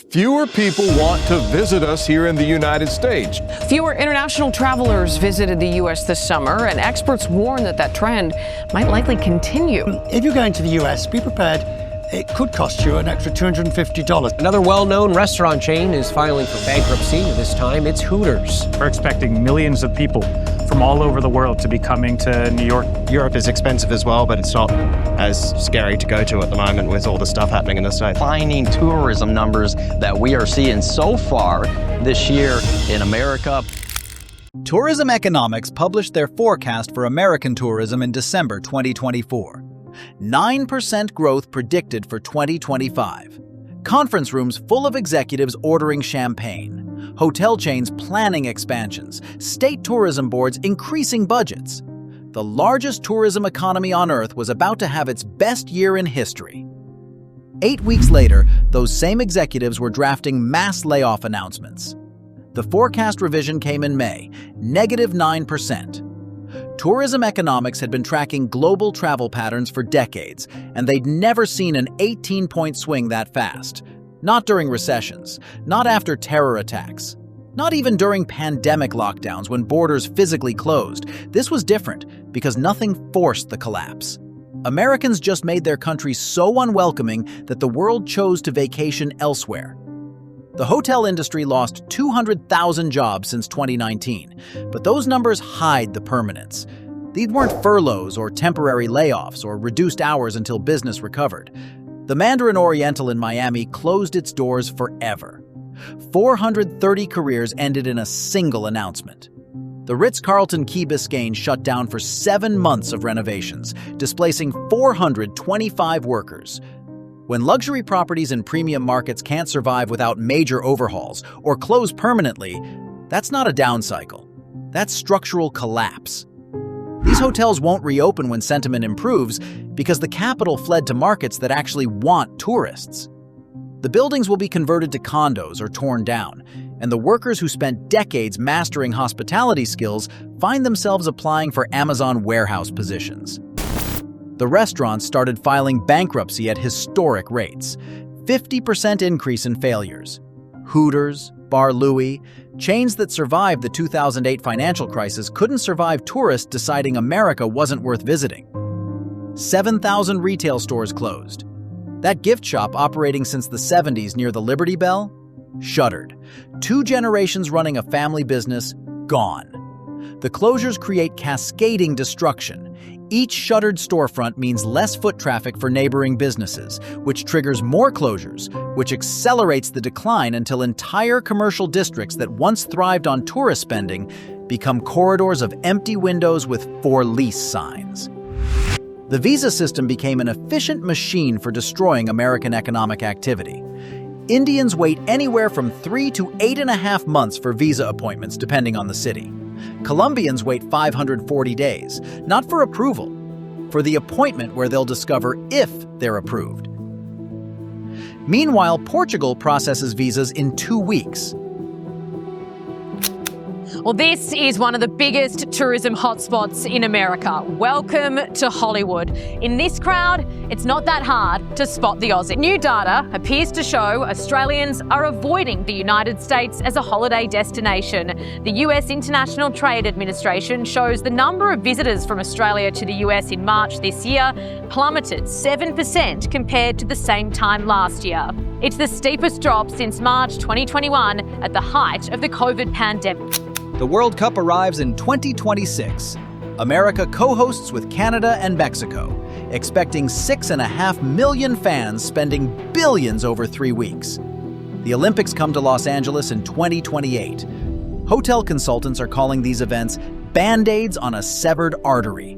Fewer people want to visit us here in the United States. Fewer international travelers visited the U.S. this summer, and experts warn that trend might likely continue. If you're going to the U.S., be prepared. It could cost you an extra $250. Another well-known restaurant chain is filing for bankruptcy. This time, it's Hooters. We're expecting millions of people from all over the world to be coming to New York. Europe is expensive as well, but it's not as scary to go to at the moment with all the stuff happening in the States. Declining tourism numbers that we are seeing so far this year in America. Tourism Economics published their forecast for American tourism in December 2024. 9% growth predicted for 2025. Conference rooms full of executives ordering champagne. Hotel chains planning expansions. State tourism boards increasing budgets. The largest tourism economy on Earth was about to have its best year in history. 8 weeks later, those same executives were drafting mass layoff announcements. The forecast revision came in May, -9%. Tourism Economics had been tracking global travel patterns for decades, and they'd never seen an 18-point swing that fast. Not during recessions, not after terror attacks, not even during pandemic lockdowns when borders physically closed. This was different because nothing forced the collapse. Americans just made their country so unwelcoming that the world chose to vacation elsewhere. The hotel industry lost 200,000 jobs since 2019, but those numbers hide the permanence. These weren't furloughs or temporary layoffs or reduced hours until business recovered. The Mandarin Oriental in Miami closed its doors forever. 430 careers ended in a single announcement. The Ritz-Carlton Key Biscayne shut down for 7 months of renovations, displacing 425 workers. When luxury properties in premium markets can't survive without major overhauls or close permanently, that's not a down cycle. That's structural collapse. These hotels won't reopen when sentiment improves because the capital fled to markets that actually want tourists. The buildings will be converted to condos or torn down, and the workers who spent decades mastering hospitality skills find themselves applying for Amazon warehouse positions. The restaurants started filing bankruptcy at historic rates, 50% increase in failures. Hooters, Bar Louie, chains that survived the 2008 financial crisis couldn't survive tourists deciding America wasn't worth visiting. 7,000 retail stores closed. That gift shop operating since the 70s near the Liberty Bell? Shuttered. 2 generations running a family business, gone. The closures create cascading destruction. Each shuttered storefront means less foot traffic for neighboring businesses, which triggers more closures, which accelerates the decline until entire commercial districts that once thrived on tourist spending become corridors of empty windows with for lease signs. The visa system became an efficient machine for destroying American economic activity. Indians wait anywhere from 3 to 8.5 months for visa appointments, depending on the city. Colombians wait 540 days, not for approval, for the appointment where they'll discover if they're approved. Meanwhile, Portugal processes visas in 2 weeks. Well, this is one of the biggest tourism hotspots in America. Welcome to Hollywood. In this crowd, it's not that hard to spot the Aussie. New data appears to show Australians are avoiding the United States as a holiday destination. The US International Trade Administration shows the number of visitors from Australia to the US in March this year plummeted 7% compared to the same time last year. It's the steepest drop since March 2021 at the height of the COVID pandemic. The World Cup arrives in 2026. America co-hosts with Canada and Mexico, expecting 6.5 million fans spending billions over 3 weeks. The Olympics come to Los Angeles in 2028. Hotel consultants are calling these events Band-Aids on a severed artery,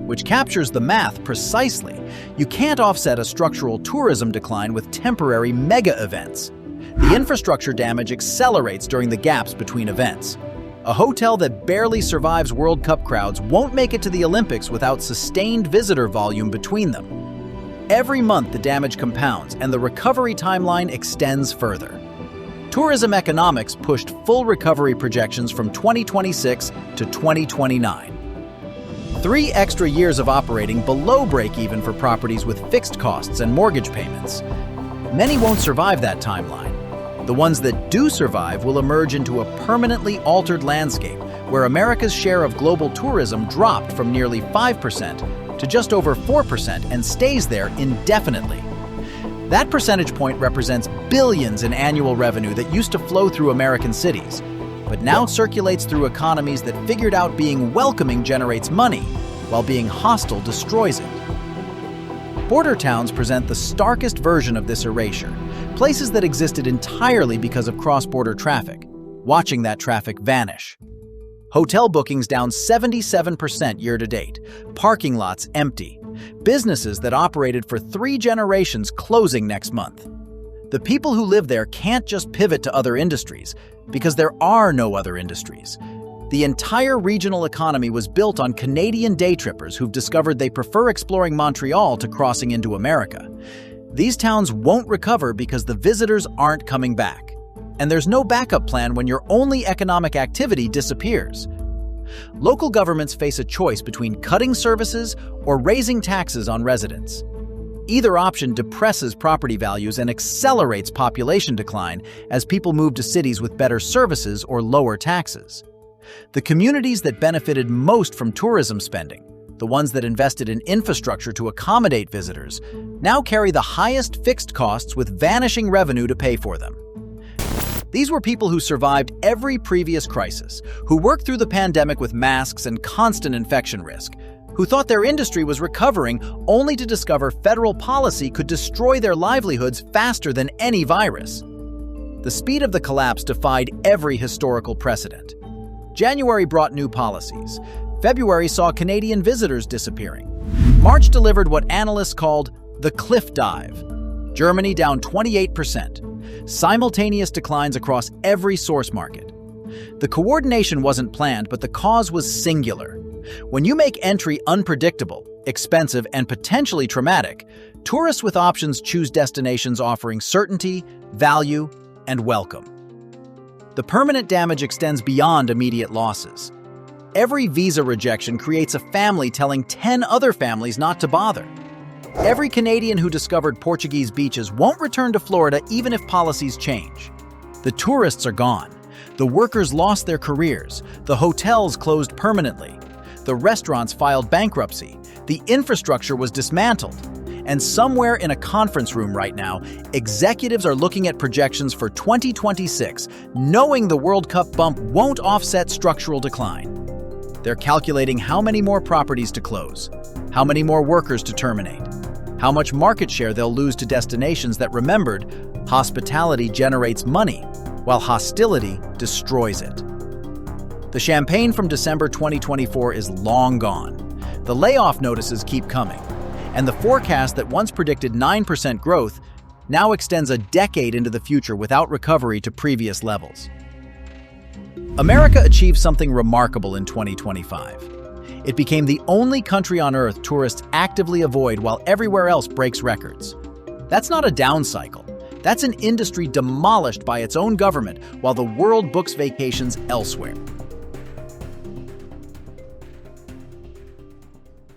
which captures the math precisely. You can't offset a structural tourism decline with temporary mega events. The infrastructure damage accelerates during the gaps between events. A hotel that barely survives World Cup crowds won't make it to the Olympics without sustained visitor volume between them. Every month the damage compounds and the recovery timeline extends further. Tourism Economics pushed full recovery projections from 2026 to 2029. 3 extra years of operating below break-even for properties with fixed costs and mortgage payments. Many won't survive that timeline. The ones that do survive will emerge into a permanently altered landscape where America's share of global tourism dropped from nearly 5% to just over 4% and stays there indefinitely. That percentage point represents billions in annual revenue that used to flow through American cities, but now circulates through economies that figured out being welcoming generates money, while being hostile destroys it. Border towns present the starkest version of this erasure, places that existed entirely because of cross-border traffic, watching that traffic vanish. Hotel bookings down 77% year-to-date, parking lots empty, businesses that operated for 3 generations closing next month. The people who live there can't just pivot to other industries, because there are no other industries. The entire regional economy was built on Canadian day trippers who've discovered they prefer exploring Montreal to crossing into America. These towns won't recover because the visitors aren't coming back. And there's no backup plan when your only economic activity disappears. Local governments face a choice between cutting services or raising taxes on residents. Either option depresses property values and accelerates population decline as people move to cities with better services or lower taxes. The communities that benefited most from tourism spending, the ones that invested in infrastructure to accommodate visitors, now carry the highest fixed costs with vanishing revenue to pay for them. These were people who survived every previous crisis, who worked through the pandemic with masks and constant infection risk, who thought their industry was recovering only to discover federal policy could destroy their livelihoods faster than any virus. The speed of the collapse defied every historical precedent. January brought new policies. February saw Canadian visitors disappearing. March delivered what analysts called the cliff dive. Germany down 28%. Simultaneous declines across every source market. The coordination wasn't planned, but the cause was singular. When you make entry unpredictable, expensive, and potentially traumatic, tourists with options choose destinations offering certainty, value, and welcome. The permanent damage extends beyond immediate losses. Every visa rejection creates a family telling 10 other families not to bother. Every Canadian who discovered Portuguese beaches won't return to Florida even if policies change. The tourists are gone. The workers lost their careers. The hotels closed permanently. The restaurants filed bankruptcy. The infrastructure was dismantled. And somewhere in a conference room right now, executives are looking at projections for 2026, knowing the World Cup bump won't offset structural decline. They're calculating how many more properties to close, how many more workers to terminate, how much market share they'll lose to destinations that remembered hospitality generates money, while hostility destroys it. The champagne from December 2024 is long gone. The layoff notices keep coming, and the forecast that once predicted 9% growth now extends a decade into the future without recovery to previous levels. America achieved something remarkable in 2025. It became the only country on Earth tourists actively avoid while everywhere else breaks records. That's not a down cycle. That's an industry demolished by its own government while the world books vacations elsewhere.